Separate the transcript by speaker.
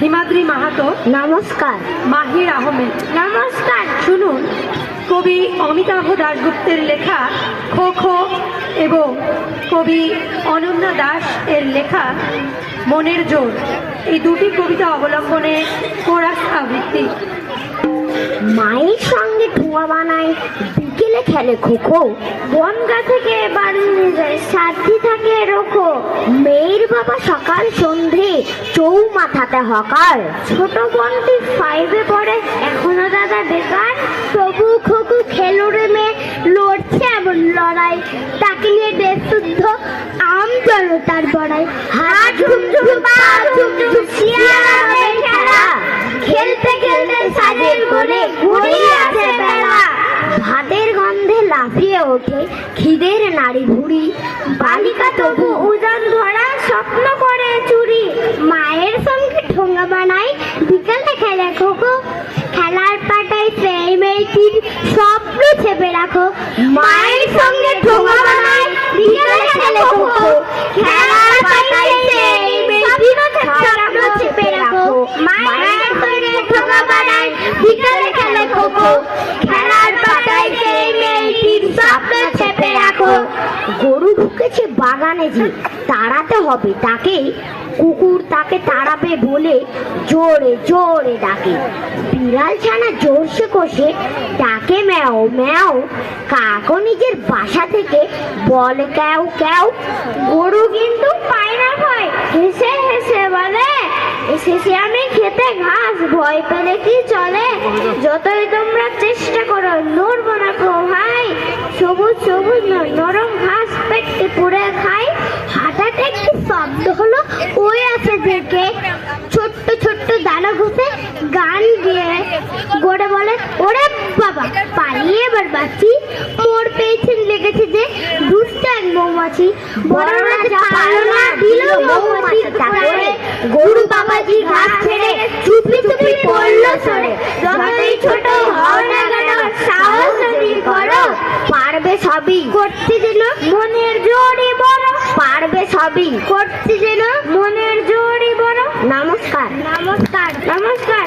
Speaker 1: হিমাদ্রি মাহাতো
Speaker 2: নমস্কার।
Speaker 1: মাহির আহমেদ
Speaker 2: নমস্কার।
Speaker 1: শুনুন কবি অমিতাভ দাশগুপ্তের লেখা খো খো এবং কবি অনন্যা দাস এর লেখা মনের জোর, এই দুটি কবিতা অবলম্বনে কোরাস আবৃত্তি।
Speaker 2: মায়ের সঙ্গে ধোঁয়া বানায়, বিকেলে খেলে খোখো, বনগা থেকে বাড়ি নিয়ে যায়, সাথী থাকে রোখো। মেয়ের বাবা সকাল সন্ধে চৌমাথাতে হকার, ছোট বোনটি 5-এ পড়ে, এখনো দাদা বেকার। তবু খোকো খেলো রে মেয়ে, লড়ছে এমন লড়াই, তাকে নিয়ে দেশ শুদ্ধ আম চলো তার বড়াই। হাত ঝুমঝুম পা ঝুমঝুম শিয়ালের খেলা, খেলতে খেলতে সাজের কোণে ঘুরিয়ে আছে বেলা। ভাতের গন্ধে লাফিয়ে ওঠে খিদের নাড়ি ভুড়ি, বালিকা তবু উজান ধরা স্বপ্ন করে চুরি। মায়ের সঙ্গে ঠোঙ্গা বানায়, বিকালে খেলে খোখো, খেলার পাটায় সেই মেয়েটির স্বপ্ন চেপে রাখো। মায়ের সঙ্গে ঠোঙ্গা বানায়, বিকালে খেলে খোখো, খেলার পাটায় সেই মেয়েটির স্বপ্ন চেপে রাখো। মায়ের সঙ্গে ঠোঙ্গা বানায়, বিকালে খেলে খোখো, খেলার পাতায় সেই মেয়েটির স্বপ্ন চেপে রাখো। গরু ঢুকেছে বাগানে যে, তাড়াতে হবে তাকে, কুকুর তাকে তাড়াবে বলে জোরে জোরে ডাকে। বিড়াল ছানা জোরসে কষে ডাকে ম্যাও ম্যাও, কাকও নিজের বাসা থেকে বলে ক্যাও ক্যাও। গরু কিন্তু পায় না ভয়, হেসে হেসে বলে এসেছি আমি খেতে ঘাস, ভয় পেলে কি চলে, যতই তোমরা চেষ্টা করো নড়বো না গো ভাই। সবুজ সবুজ নরম ঘাস পেটে পুড়ে খাই। হঠাৎ একটি শব্দ হলো, ওই আছে দেখে, ছোট্ট ছোট্ট দানা ঘুষে গান গিয়ে গড়ে বলে ওরে বাবা পালিয়ে এবার বাঁচি, মোর পেয়েছেন লেগেছে যে দুষ্ট এক মৌমাছি। বড়রা যা পারলো না দিল মৌমাছি তাকে, গরু বাবাজি ঘাস ছেড়ে চুপি চুপি পড়লো সরে। যতই ছোট হও না কেন সাহস যদি করো, পারবে সবই করতে যেন মনের জোরই বড়, পারবে সবই করতে যেন মনের জোরই বড়। নমস্কার। নমস্কার। নমস্কার।